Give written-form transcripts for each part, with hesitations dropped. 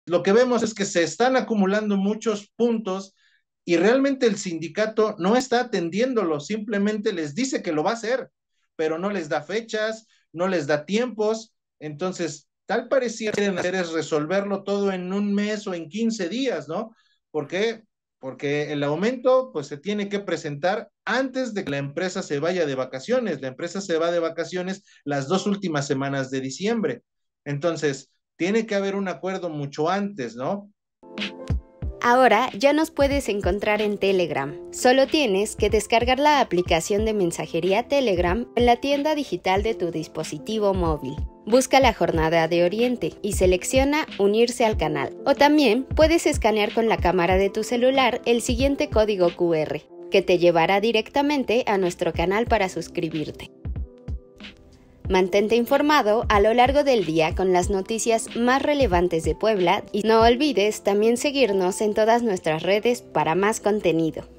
lo que vemos es que se están acumulando muchos puntos y realmente el sindicato no está atendiéndolo, simplemente les dice que lo va a hacer, pero no les da fechas, no les da tiempos, entonces tal parecía que quieren hacer es resolverlo todo en un mes o en 15 días, ¿no? ¿Por qué? Porque el aumento pues se tiene que presentar antes de que la empresa se vaya de vacaciones. La empresa se va de vacaciones las 2 últimas semanas de diciembre. Entonces, tiene que haber un acuerdo mucho antes, ¿no? Ahora ya nos puedes encontrar en Telegram. Solo tienes que descargar la aplicación de mensajería Telegram en la tienda digital de tu dispositivo móvil. Busca la Jornada de Oriente y selecciona Unirse al canal. O también puedes escanear con la cámara de tu celular el siguiente código QR, que te llevará directamente a nuestro canal para suscribirte. Mantente informado a lo largo del día con las noticias más relevantes de Puebla y no olvides también seguirnos en todas nuestras redes para más contenido.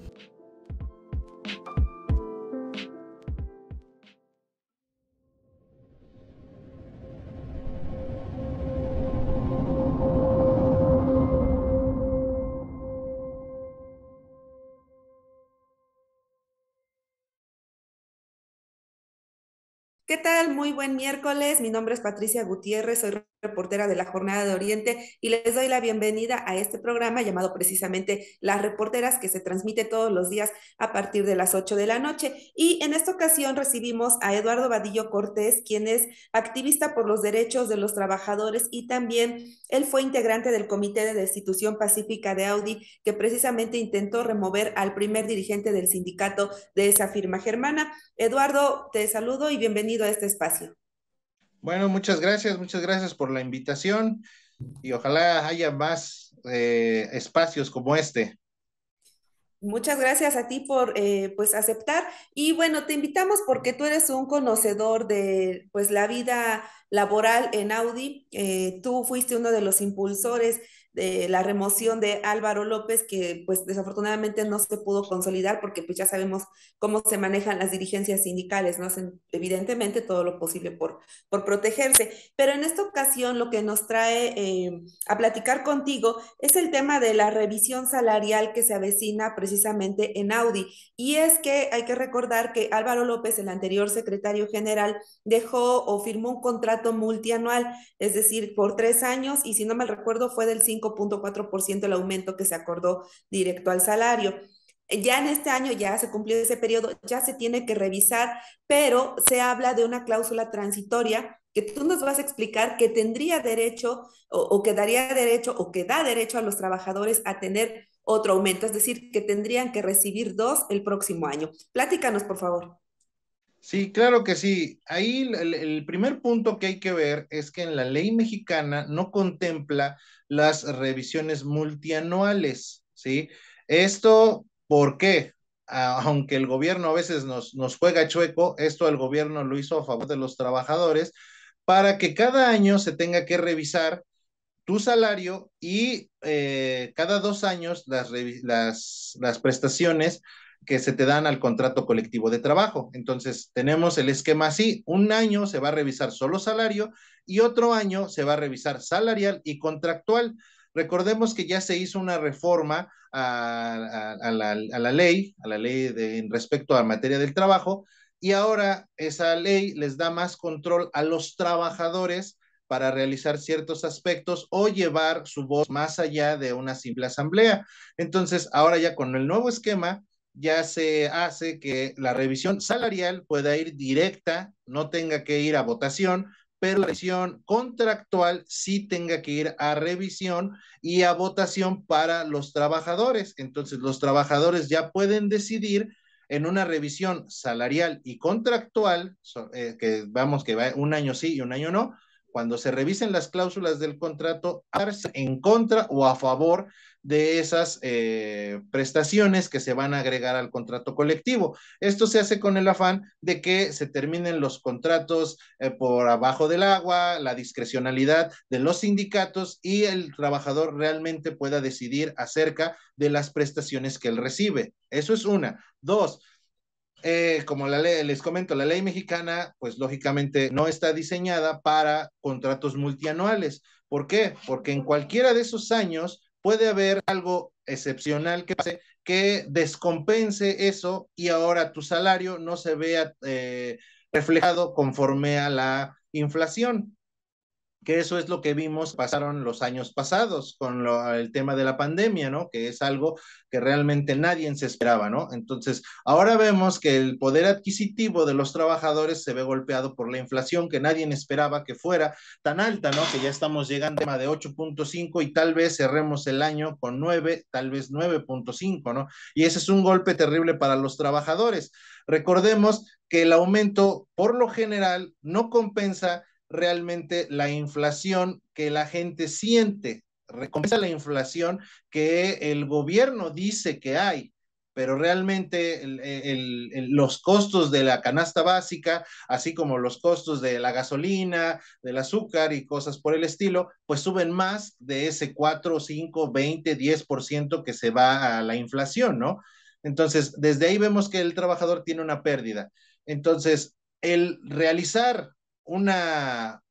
¿Qué tal? Muy buen miércoles. Mi nombre es Patricia Gutiérrez, soy reportera de la Jornada de Oriente y les doy la bienvenida a este programa llamado precisamente Las Reporteras, que se transmite todos los días a partir de las 8 de la noche. Y en esta ocasión recibimos a Eduardo Vadillo Cortés, quien es activista por los derechos de los trabajadores y también él fue integrante del Comité de Destitución Pacífica de Audi, que precisamente intentó remover al primer dirigente del sindicato de esa firma germana. Eduardo, te saludo y bienvenido a este espacio. Bueno, muchas gracias por la invitación y ojalá haya más espacios como este. Muchas gracias a ti por pues aceptar y bueno, te invitamos porque tú eres un conocedor de pues la vida laboral en Audi. Tú fuiste uno de los impulsores de la remoción de Álvaro López, que pues desafortunadamente no se pudo consolidar porque pues ya sabemos cómo se manejan las dirigencias sindicales, ¿no? Hacen evidentemente todo lo posible por protegerse. Pero en esta ocasión lo que nos trae a platicar contigo es el tema de la revisión salarial que se avecina precisamente en Audi. Y es que hay que recordar que Álvaro López, el anterior secretario general, dejó o firmó un contrato multianual, es decir, por 3 años, y si no mal recuerdo fue del 5.4% el aumento que se acordó directo al salario. Ya en este año ya se cumplió ese periodo, ya se tiene que revisar, pero se habla de una cláusula transitoria que tú nos vas a explicar que tendría derecho o que daría derecho o que da derecho a los trabajadores a tener otro aumento, es decir, que tendrían que recibir dos el próximo año. Platícanos, por favor. Sí, claro que sí. Ahí el primer punto que hay que ver es que en la ley mexicana no contempla las revisiones multianuales, ¿sí? Esto, ¿por qué? Aunque el gobierno a veces nos juega chueco, esto el gobierno lo hizo a favor de los trabajadores para que cada año se tenga que revisar tu salario y cada 2 años las prestaciones que se te dan al contrato colectivo de trabajo. Entonces, tenemos el esquema así, un año se va a revisar solo salario y otro año se va a revisar salarial y contractual. Recordemos que ya se hizo una reforma a la ley respecto a materia del trabajo, y ahora esa ley les da más control a los trabajadores para realizar ciertos aspectos o llevar su voz más allá de una simple asamblea. Entonces, ahora ya con el nuevo esquema, ya se hace que la revisión salarial pueda ir directa, no tenga que ir a votación, pero la revisión contractual sí tenga que ir a revisión y a votación para los trabajadores. Entonces, los trabajadores ya pueden decidir en una revisión salarial y contractual, que vamos, que va un año sí y un año no, cuando se revisen las cláusulas del contrato, en contra o a favor de esas prestaciones que se van a agregar al contrato colectivo. Esto se hace con el afán de que se terminen los contratos por abajo del agua, la discrecionalidad de los sindicatos y el trabajador realmente pueda decidir acerca de las prestaciones que él recibe. Eso es una. Dos, como la ley, les comento, la ley mexicana, pues lógicamente no está diseñada para contratos multianuales. ¿Por qué? Porque en cualquiera de esos años puede haber algo excepcional que pase que descompense eso y ahora tu salario no se vea reflejado conforme a la inflación, que eso es lo que vimos pasaron los años pasados con el tema de la pandemia, ¿no? Que es algo que realmente nadie se esperaba, ¿no? Entonces, ahora vemos que el poder adquisitivo de los trabajadores se ve golpeado por la inflación que nadie esperaba que fuera tan alta, ¿no? Que ya estamos llegando a tema de 8.5 y tal vez cerremos el año con 9, tal vez 9.5, ¿no? Y ese es un golpe terrible para los trabajadores. Recordemos que el aumento, por lo general, no compensa realmente la inflación que la gente siente, recompensa la inflación que el gobierno dice que hay, pero realmente los costos de la canasta básica, así como los costos de la gasolina, del azúcar y cosas por el estilo, pues suben más de ese 4, 5, 20, 10% que se va a la inflación, ¿no? Entonces, desde ahí vemos que el trabajador tiene una pérdida. Entonces, el realizar una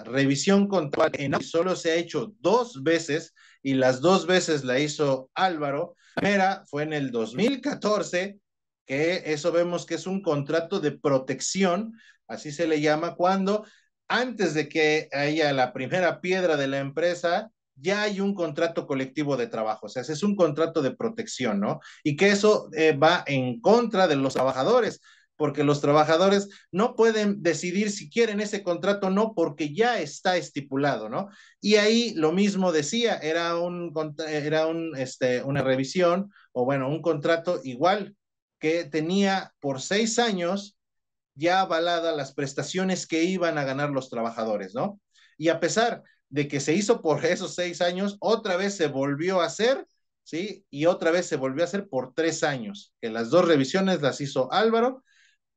revisión control en solo se ha hecho 2 veces y las 2 veces la hizo Álvaro. La primera fue en el 2014, que eso vemos que es un contrato de protección, así se le llama, cuando antes de que haya la primera piedra de la empresa, ya hay un contrato colectivo de trabajo, o sea, ese es un contrato de protección, ¿no? Y que eso va en contra de los trabajadores, porque los trabajadores no pueden decidir si quieren ese contrato o no, porque ya está estipulado, ¿no? Y ahí lo mismo decía, una revisión, o bueno, un contrato igual, que tenía por 6 años ya avalada las prestaciones que iban a ganar los trabajadores, ¿no? Y a pesar de que se hizo por esos 6 años, otra vez se volvió a hacer, ¿sí? Y otra vez se volvió a hacer por 3 años, que las dos revisiones las hizo Álvaro,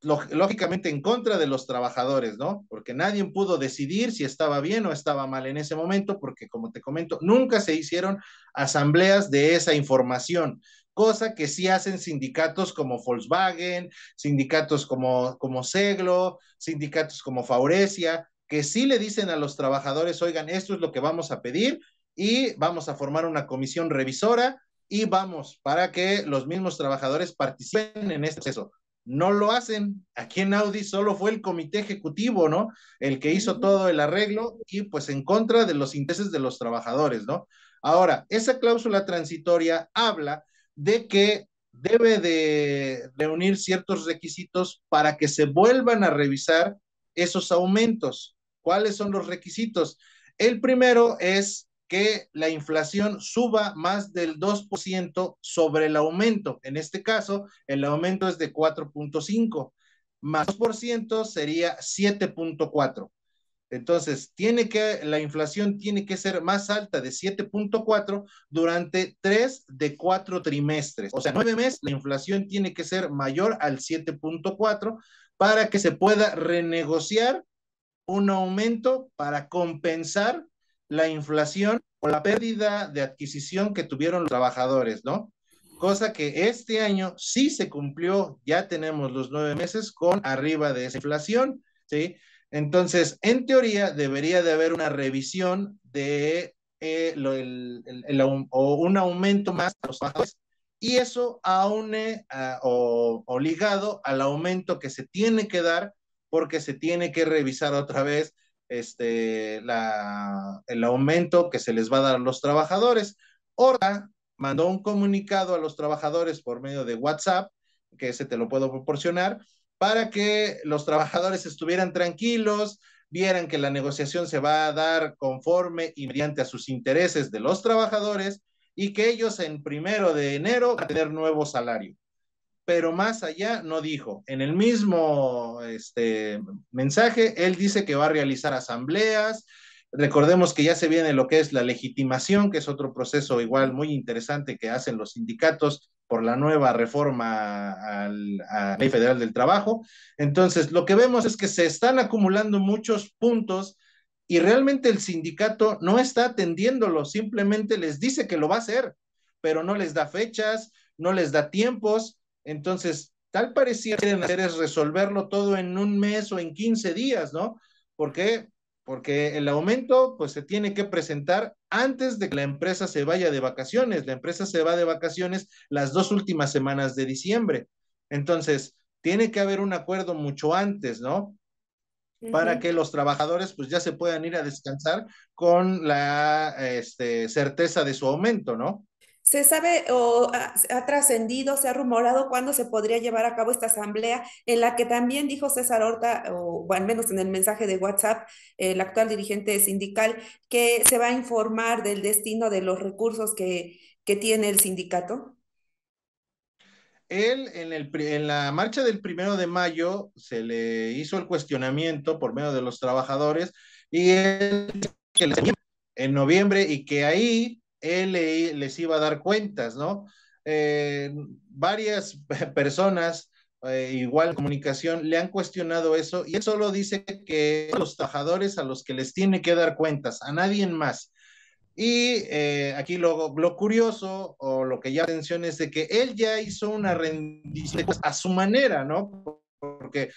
lógicamente en contra de los trabajadores, ¿no? Porque nadie pudo decidir si estaba bien o estaba mal en ese momento, porque como te comento, nunca se hicieron asambleas de esa información, cosa que sí hacen sindicatos como Volkswagen, sindicatos como Seglo, sindicatos como Faurecia, que sí le dicen a los trabajadores, oigan, esto es lo que vamos a pedir y vamos a formar una comisión revisora y vamos para que los mismos trabajadores participen en este proceso. No lo hacen. Aquí en Audi solo fue el comité ejecutivo, ¿no? El que hizo todo el arreglo y pues en contra de los intereses de los trabajadores, ¿no? Ahora, esa cláusula transitoria habla de que debe de reunir ciertos requisitos para que se vuelvan a revisar esos aumentos. ¿Cuáles son los requisitos? El primero es que la inflación suba más del 2% sobre el aumento. En este caso, el aumento es de 4.5, más 2% sería 7.4. Entonces, la inflación tiene que ser más alta de 7.4 durante 3 de 4 trimestres. O sea, 9 meses, la inflación tiene que ser mayor al 7.4 para que se pueda renegociar un aumento para compensar la inflación o la pérdida de adquisición que tuvieron los trabajadores, ¿no? Cosa que este año sí se cumplió, ya tenemos los 9 meses con arriba de esa inflación, ¿sí? Entonces, en teoría, debería de haber una revisión de o un aumento más a los trabajadores y eso aúne o ligado al aumento que se tiene que dar porque se tiene que revisar otra vez el aumento que se les va a dar a los trabajadores. Horta mandó un comunicado a los trabajadores por medio de WhatsApp, que ese te lo puedo proporcionar, para que los trabajadores estuvieran tranquilos, vieran que la negociación se va a dar conforme y mediante a sus intereses de los trabajadores y que ellos en 1 de enero van a tener nuevo salario. Pero más allá no dijo. En el mismo mensaje, él dice que va a realizar asambleas. Recordemos que ya se viene lo que es la legitimación, que es otro proceso igual muy interesante que hacen los sindicatos por la nueva reforma a la Ley Federal del Trabajo. Entonces, lo que vemos es que se están acumulando muchos puntos y realmente el sindicato no está atendiéndolo, simplemente les dice que lo va a hacer, pero no les da fechas, no les da tiempos. Entonces, tal parecía que quieren hacer es resolverlo todo en un mes o en 15 días, ¿no? ¿Por qué? porque el aumento pues se tiene que presentar antes de que la empresa se vaya de vacaciones. La empresa se va de vacaciones las 2 últimas semanas de diciembre. Entonces, tiene que haber un acuerdo mucho antes, ¿no? Para Ujú. que los trabajadores pues ya se puedan ir a descansar con la certeza de su aumento, ¿no? ¿Se sabe o ha trascendido, se ha rumorado cuándo se podría llevar a cabo esta asamblea en la que también dijo César Horta, o al menos en el mensaje de WhatsApp, el actual dirigente sindical, que se va a informar del destino de los recursos que tiene el sindicato? Él en la marcha del 1 de mayo se le hizo el cuestionamiento por medio de los trabajadores y él que les en noviembre y que ahí les iba a dar cuentas, ¿no? Varias personas, igual en comunicación, le han cuestionado eso y él solo dice que los trabajadores a los que les tiene que dar cuentas, a nadie más. Y aquí lo curioso o lo que llama la atención es de que él ya hizo una rendición a su manera, ¿no? Porque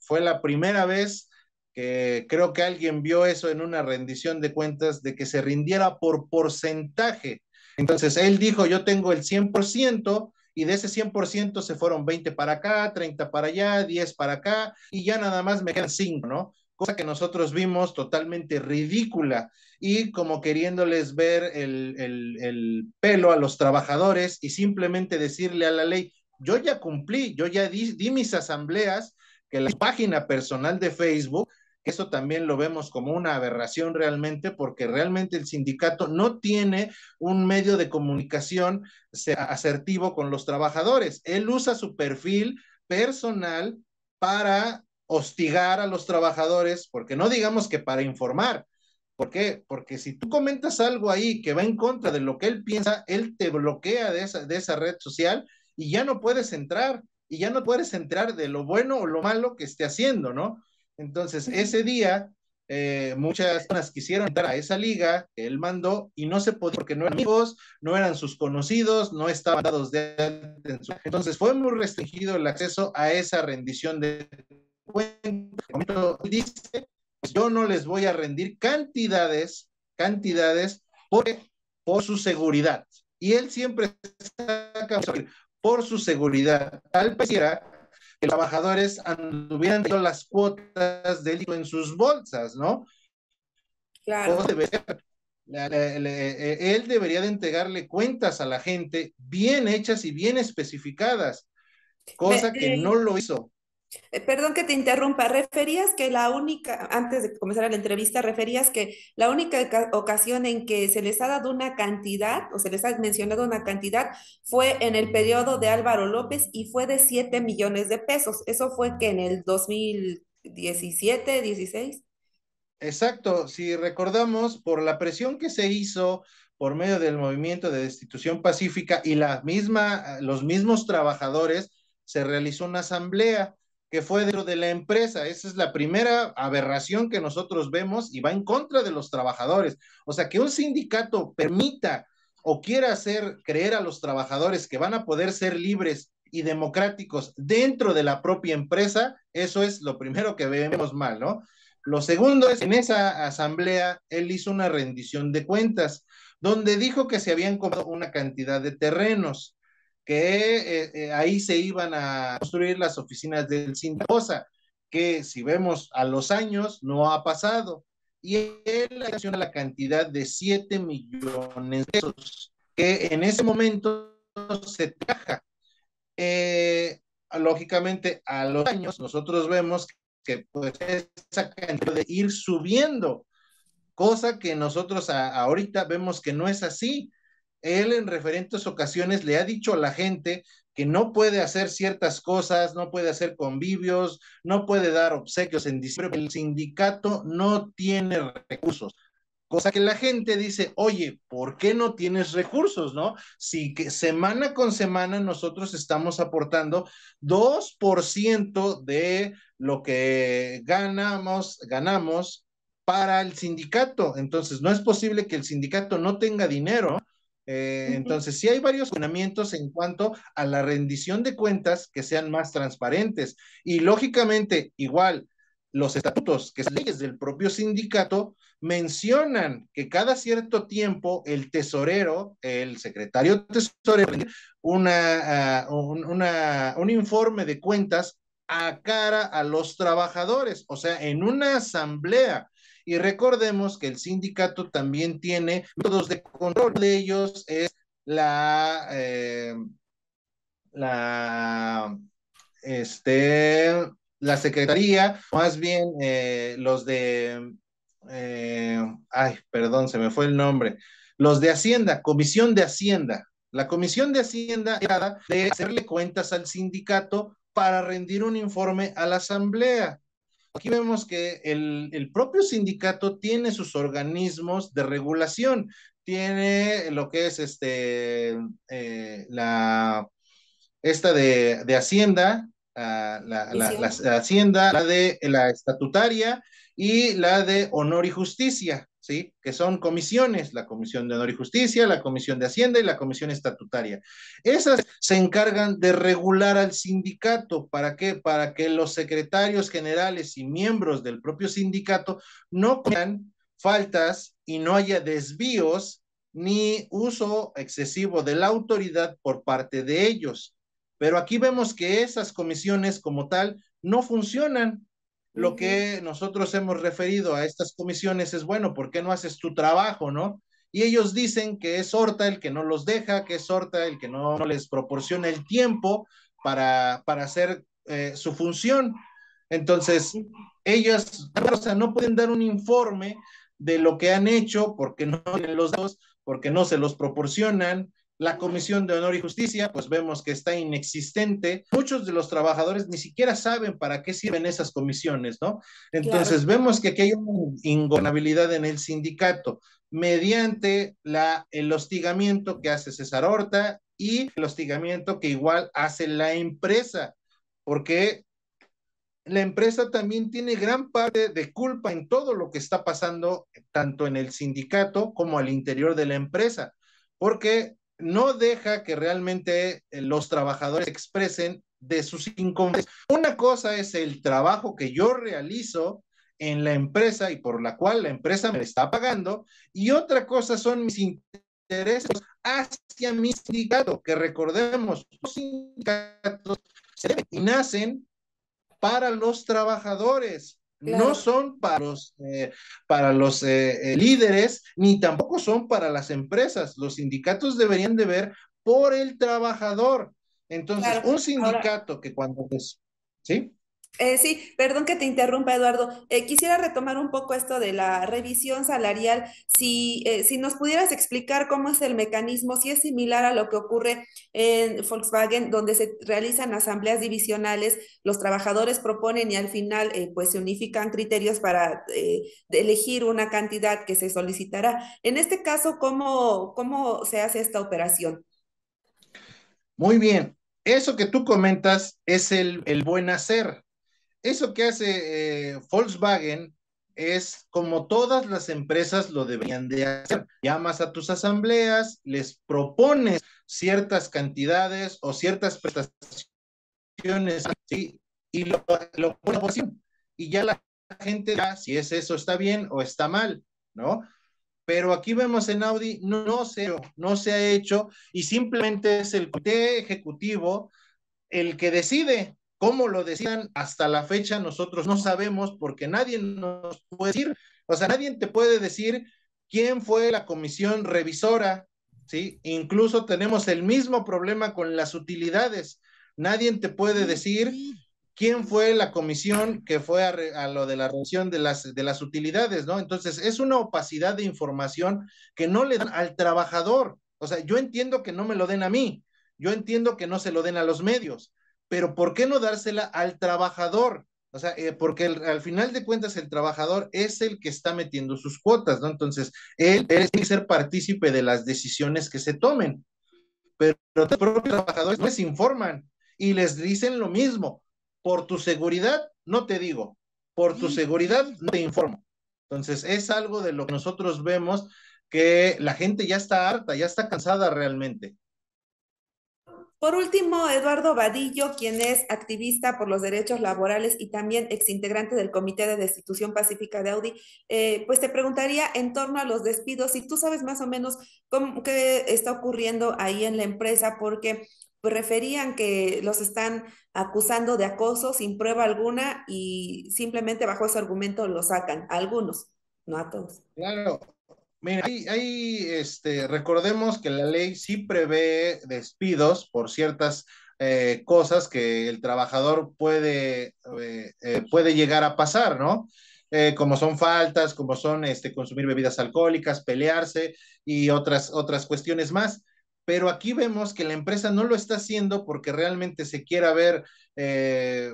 fue la primera vez que creo que alguien vio eso en una rendición de cuentas, de que se rindiera por porcentaje. Entonces él dijo, yo tengo el 100% y de ese 100% se fueron 20 para acá, 30 para allá, 10 para acá y ya nada más me quedan 5, ¿no? Cosa que nosotros vimos totalmente ridícula y como queriéndoles ver el pelo a los trabajadores y simplemente decirle a la ley, yo ya cumplí, yo ya di mis asambleas, que la página personal de Facebook, que eso también lo vemos como una aberración realmente, porque realmente el sindicato no tiene un medio de comunicación asertivo con los trabajadores. Él usa su perfil personal para hostigar a los trabajadores, porque no digamos que para informar. ¿Por qué? Porque si tú comentas algo ahí que va en contra de lo que él piensa, él te bloquea de esa red social y ya no puedes entrar y ya no puedes entrar de lo bueno o lo malo que esté haciendo, ¿no? Entonces, ese día, muchas personas quisieron entrar a esa liga que él mandó y no se podía porque no eran amigos, no eran sus conocidos, no estaban dados de alta en su... Entonces, fue muy restringido el acceso a esa rendición de cuentas. Dice, pues yo no les voy a rendir cantidades por su seguridad. Y él siempre saca por su seguridad. Tal pareciera que los trabajadores anduvieran teniendo las cuotas de delito en sus bolsas, ¿no? Claro. Cosa de ver, él debería de entregarle cuentas a la gente bien hechas y bien especificadas, Me- cosa que no lo hizo. Perdón que te interrumpa, referías que la única, antes de que comenzara la entrevista, referías que la única ocasión en que se les ha dado una cantidad o se les ha mencionado una cantidad fue en el periodo de Álvaro López y fue de 7 millones de pesos. Eso fue que en el 2017, 16. Exacto, si recordamos, por la presión que se hizo por medio del movimiento de destitución pacífica y los mismos trabajadores, se realizó una asamblea que fue dentro de la empresa. Esa es la primera aberración que nosotros vemos y va en contra de los trabajadores. O sea, que un sindicato permita o quiera hacer creer a los trabajadores que van a poder ser libres y democráticos dentro de la propia empresa, eso es lo primero que vemos mal, ¿no? Lo segundo es, en esa asamblea, él hizo una rendición de cuentas, donde dijo que se habían comprado una cantidad de terrenos, que ahí se iban a construir las oficinas del sindicato, que si vemos a los años no ha pasado. Y él menciona la cantidad de 7 millones de pesos, que en ese momento se traja. Eh, Lógicamente, a los años, nosotros vemos que pues esa cantidad de ir subiendo, cosa que nosotros ahorita vemos que no es así. Él en referentes ocasiones le ha dicho a la gente que no puede hacer ciertas cosas, no puede hacer convivios, no puede dar obsequios en diciembre, el sindicato no tiene recursos. Cosa que la gente dice, oye, ¿por qué no tienes recursos, no? Si que semana con semana nosotros estamos aportando 2% de lo que ganamos para el sindicato. Entonces, no es posible que el sindicato no tenga dinero. Ujú. Entonces, sí hay varios cuestionamientos en cuanto a la rendición de cuentas que sean más transparentes. Y lógicamente, igual, los estatutos, que son leyes del propio sindicato, mencionan que cada cierto tiempo el tesorero, el secretario tesorero, un informe de cuentas a cara a los trabajadores, o sea, en una asamblea. Y recordemos que el sindicato también tiene métodos de control de ellos, es la, este, la secretaría, más bien los de, ay, perdón, se me fue el nombre, los de Hacienda, Comisión de Hacienda. La Comisión de Hacienda era de hacerle cuentas al sindicato para rendir un informe a la Asamblea. Aquí vemos que el propio sindicato tiene sus organismos de regulación, tiene lo que es esta de Hacienda, la Hacienda, la de la estatutaria y la de Honor y Justicia, ¿sí? Que son comisiones, la Comisión de Honor y Justicia, la Comisión de Hacienda y la Comisión Estatutaria. Esas se encargan de regular al sindicato. ¿Para qué? Para que los secretarios generales y miembros del propio sindicato no cometan faltas y no haya desvíos ni uso excesivo de la autoridad por parte de ellos. Pero aquí vemos que esas comisiones como tal no funcionan. Lo que nosotros hemos referido a estas comisiones es, bueno, ¿por qué no haces tu trabajo, no? Y ellos dicen que es Horta el que no los deja, que es Horta el que no les proporciona el tiempo para hacer su función. Entonces, ellos, o sea, no pueden dar un informe de lo que han hecho porque no tienen los datos, porque no se los proporcionan. La Comisión de Honor y Justicia, pues vemos que está inexistente. Muchos de los trabajadores ni siquiera saben para qué sirven esas comisiones, ¿no? Entonces, Claro. vemos que aquí hay una ingobernabilidad en el sindicato mediante el hostigamiento que hace César Horta y el hostigamiento que igual hace la empresa, porque la empresa también tiene gran parte de culpa en todo lo que está pasando, tanto en el sindicato como al interior de la empresa, porque no deja que realmente los trabajadores expresen de sus inconvenientes. Una cosa es el trabajo que yo realizo en la empresa y por la cual la empresa me está pagando, y otra cosa son mis intereses hacia mi sindicato, que recordemos, los sindicatos se deben y nacen para los trabajadores, no Claro. son para los líderes, ni tampoco son para las empresas. Los sindicatos deberían de ver por el trabajador. Entonces, Claro. un Ahora, sindicato que cuando es, ¿sí? Sí, perdón que te interrumpa, Eduardo. Quisiera retomar un poco esto de la revisión salarial. Si nos pudieras explicar cómo es el mecanismo, si es similar a lo que ocurre en Volkswagen, donde se realizan asambleas divisionales, los trabajadores proponen y al final pues se unifican criterios para de elegir una cantidad que se solicitará. En este caso, ¿cómo se hace esta operación? Muy bien. Eso que tú comentas es el buen hacer. Eso que hace Volkswagen es como todas las empresas lo deberían de hacer. Llamas a tus asambleas, les propones ciertas cantidades o ciertas prestaciones, ¿sí? Y lo pone a votación. Y ya la gente dirá si es eso está bien o está mal, ¿no? Pero aquí vemos en Audi no se ha hecho y simplemente es el comité ejecutivo el que decide. ¿Cómo lo decidan hasta la fecha? Nosotros no sabemos porque nadie nos puede decir, o sea, nadie te puede decir quién fue la comisión revisora, ¿sí? Incluso tenemos el mismo problema con las utilidades. Nadie te puede decir quién fue la comisión que fue a lo de la revisión de las utilidades, ¿no? Entonces, es una opacidad de información que no le dan al trabajador. O sea, yo entiendo que no me lo den a mí, yo entiendo que no se lo den a los medios, pero ¿por qué no dársela al trabajador? O sea, porque al final de cuentas el trabajador es el que está metiendo sus cuotas, ¿no? Entonces, él tiene que ser partícipe de las decisiones que se tomen, pero los propios trabajadores no les informan y les dicen lo mismo. Por tu seguridad, no te digo, por tu seguridad, no te informo. Entonces, es algo de lo que nosotros vemos que la gente ya está harta, ya está cansada realmente. Por último, Eduardo Vadillo, quien es activista por los derechos laborales y también exintegrante del Comité de Destitución Pacífica de Audi, pues te preguntaría en torno a los despidos, si tú sabes más o menos qué está ocurriendo ahí en la empresa, porque pues, referían que los están acusando de acoso sin prueba alguna y simplemente bajo ese argumento lo sacan, a algunos, no a todos. Claro, mira, recordemos que la ley sí prevé despidos por ciertas cosas que el trabajador puede llegar a pasar, ¿no? Como son faltas, como son consumir bebidas alcohólicas, pelearse y otras cuestiones más. Pero aquí vemos que la empresa no lo está haciendo porque realmente se quiera ver eh,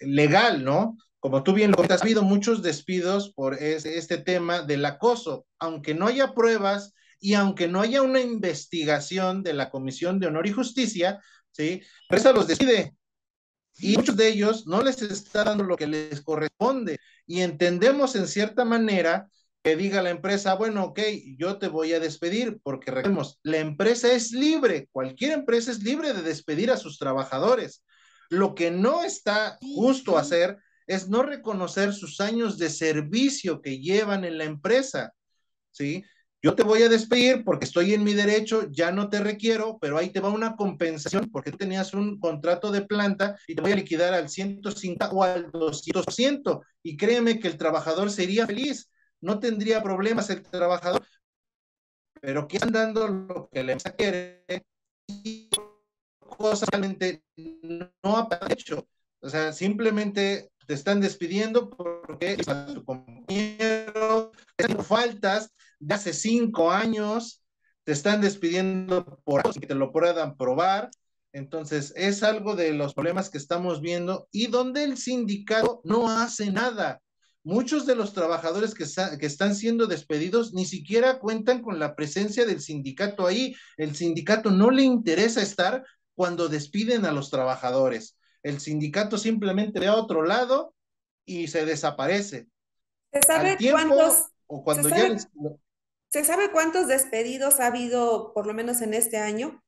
legal, ¿no? Como tú bien lo comentas, ha habido muchos despidos por este tema del acoso, aunque no haya pruebas y aunque no haya una investigación de la Comisión de Honor y Justicia, ¿sí? La empresa los despide y muchos de ellos no les está dando lo que les corresponde y entendemos en cierta manera que diga la empresa, bueno, ok, yo te voy a despedir, porque recordemos, la empresa es libre, cualquier empresa es libre de despedir a sus trabajadores. Lo que no está justo hacer es no reconocer sus años de servicio que llevan en la empresa, ¿sí? Yo te voy a despedir porque estoy en mi derecho, ya no te requiero, pero ahí te va una compensación porque tú tenías un contrato de planta y te voy a liquidar al 150 o al 200%. Y créeme que el trabajador sería feliz, no tendría problemas el trabajador, pero que están dando lo que la empresa quiere y cosas realmente no ha hecho. O sea, simplemente te están despidiendo porque a tu compañero, faltas de hace 5 años, te están despidiendo por que te lo puedan probar. Entonces, es algo de los problemas que estamos viendo y donde el sindicato no hace nada. Muchos de los trabajadores que están siendo despedidos ni siquiera cuentan con la presencia del sindicato ahí. El sindicato no le interesa estar cuando despiden a los trabajadores. El sindicato simplemente ve a otro lado y se desaparece. ¿Se Al sabe tiempo o se cuando ya sabe, les... se sabe cuántos despedidos ha habido, por lo menos en este año?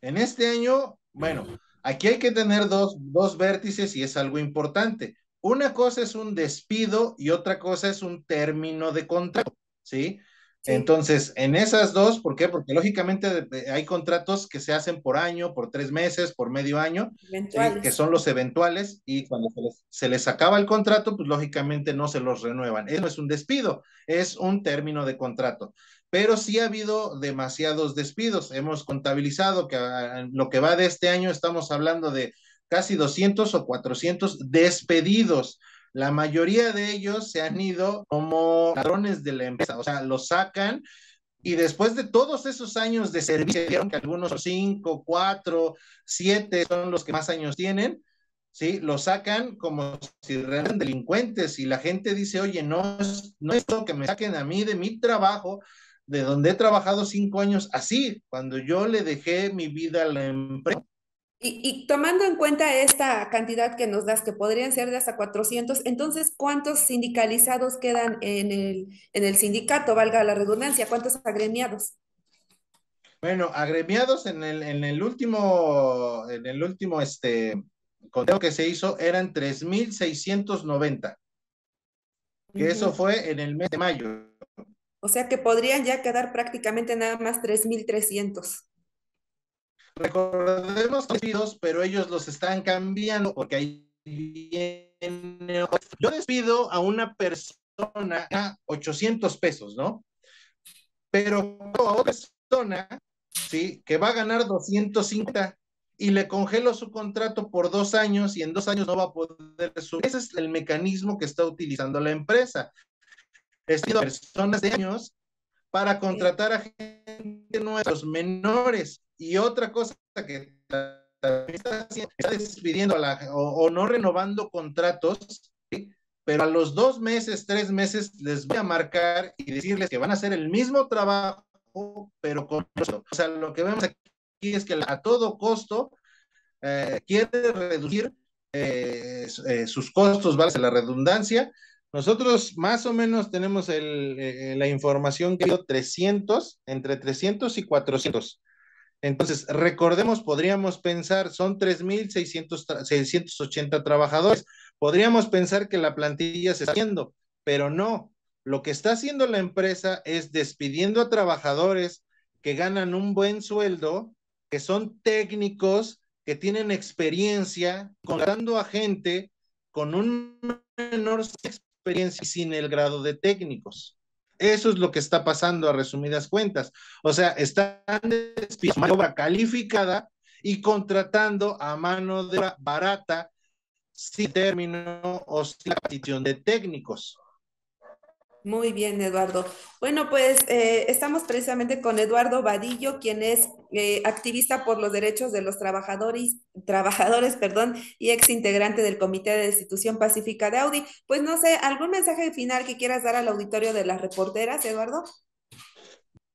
En este año, bueno, aquí hay que tener dos vértices y es algo importante. Una cosa es un despido y otra cosa es un término de contrato, ¿sí? Sí, Entonces, en esas dos, ¿por qué? Porque lógicamente hay contratos que se hacen por año, por 3 meses, por medio año, ¿sí? Que eventuales. son los eventuales y cuando se les acaba el contrato, pues lógicamente no se los renuevan. Eso no es un despido, es un término de contrato, pero sí ha habido demasiados despidos. Hemos contabilizado que lo que va de este año estamos hablando de casi 200 o 400 despedidos. La mayoría de ellos se han ido como ladrones de la empresa, o sea, los sacan y después de todos esos años de servicio, que algunos son 5, 4, 7 son los que más años tienen, ¿sí? Los sacan como si eran delincuentes y la gente dice, oye, no es lo que me saquen a mí de mi trabajo, de donde he trabajado 5 años así, cuando yo le dejé mi vida a la empresa. Y tomando en cuenta esta cantidad que nos das, que podrían ser de hasta 400, entonces, ¿cuántos sindicalizados quedan en el sindicato, valga la redundancia? ¿Cuántos agremiados? Bueno, agremiados en el último conteo que se hizo eran 3,690, que eso Ujú. fue en el mes de mayo. O sea que podrían ya quedar prácticamente nada más 3,300. Recordemos que despidos, pero ellos los están cambiando porque ahí viene. Yo despido a una persona a 800 pesos, ¿no? Pero a otra persona, ¿sí? Que va a ganar 250 y le congelo su contrato por 2 años y en 2 años no va a poder subir. Ese es el mecanismo que está utilizando la empresa. Despido a personas de años para Sí. contratar a gente nueva, menores. Y otra cosa que está despidiendo o no renovando contratos, ¿sí? Pero a los 2 meses, 3 meses, les voy a marcar y decirles que van a hacer el mismo trabajo, pero con costo. O sea, lo que vemos aquí es que a todo costo quiere reducir sus costos, vale la redundancia. Nosotros más o menos tenemos la información que ha 300, entre 300 y 400. Entonces, recordemos, podríamos pensar, son 3,680 trabajadores. Podríamos pensar que la plantilla se está haciendo, pero no. Lo que está haciendo la empresa es despidiendo a trabajadores que ganan un buen sueldo, que son técnicos, que tienen experiencia, contratando a gente con una menor experiencia y sin el grado de técnicos. Eso es lo que está pasando a resumidas cuentas. O sea, están despidiendo mano de obra calificada y contratando a mano de obra barata sin término o sin la capacitación de técnicos. Muy bien, Eduardo. Bueno, pues estamos precisamente con Eduardo Vadillo, quien es activista por los derechos de los trabajadores, perdón, y ex integrante del Comité de Destitución Pacífica de Audi. Pues no sé, ¿algún mensaje final que quieras dar al auditorio de las reporteras, Eduardo?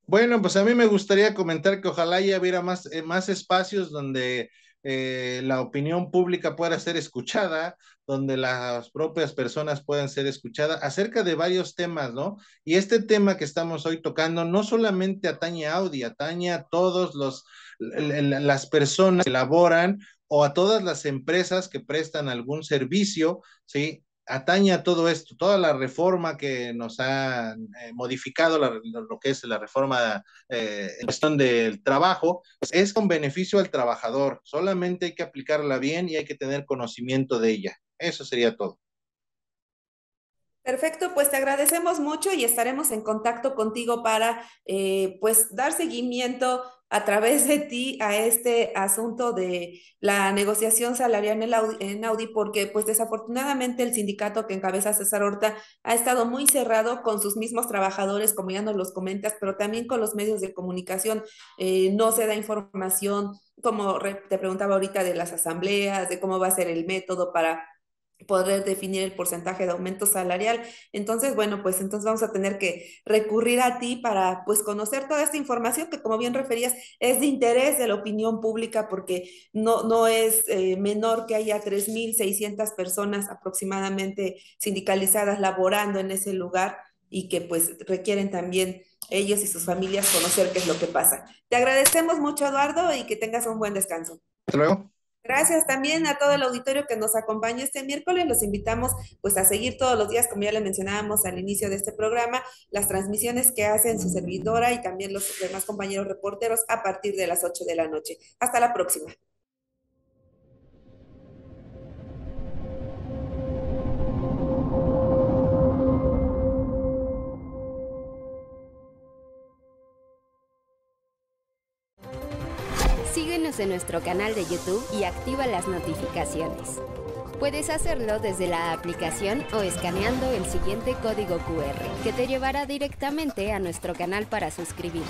Bueno, pues a mí me gustaría comentar que ojalá ya hubiera más espacios donde la opinión pública pueda ser escuchada, donde las propias personas puedan ser escuchadas acerca de varios temas, ¿no? Y este tema que estamos hoy tocando no solamente atañe a Audi, atañe a todos las personas que laboran o a todas las empresas que prestan algún servicio, ¿sí? Atañe a todo esto, toda la reforma que nos ha modificado lo que es la reforma en cuestión del trabajo, pues es con beneficio al trabajador. Solamente hay que aplicarla bien y hay que tener conocimiento de ella. Eso sería todo. Perfecto, pues te agradecemos mucho y estaremos en contacto contigo para pues dar seguimiento a través de ti a este asunto de la negociación salarial en Audi, porque pues desafortunadamente el sindicato que encabeza César Horta ha estado muy cerrado con sus mismos trabajadores, como ya nos los comentas, pero también con los medios de comunicación. No se da información, como te preguntaba ahorita, de las asambleas, de cómo va a ser el método para poder definir el porcentaje de aumento salarial. Entonces, bueno, pues entonces vamos a tener que recurrir a ti para pues conocer toda esta información que, como bien referías, es de interés de la opinión pública porque no es menor que haya 3,600 personas aproximadamente sindicalizadas laborando en ese lugar y que pues requieren también ellos y sus familias conocer qué es lo que pasa. Te agradecemos mucho, Eduardo, y que tengas un buen descanso. Hasta luego. Gracias también a todo el auditorio que nos acompaña este miércoles. Los invitamos pues a seguir todos los días, como ya le mencionábamos al inicio de este programa, las transmisiones que hacen su servidora y también los demás compañeros reporteros a partir de las 8 de la noche. Hasta la próxima. Síguenos en nuestro canal de YouTube y activa las notificaciones. Puedes hacerlo desde la aplicación o escaneando el siguiente código QR, que te llevará directamente a nuestro canal para suscribirte.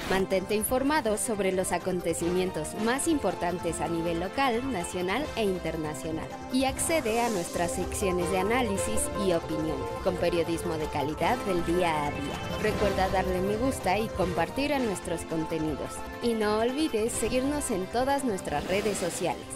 Mantente informado sobre los acontecimientos más importantes a nivel local, nacional e internacional. Y accede a nuestras secciones de análisis y opinión, con periodismo de calidad del día a día. Recuerda darle me gusta y compartir a nuestros contenidos. Y no olvides seguirnos en todas nuestras redes sociales.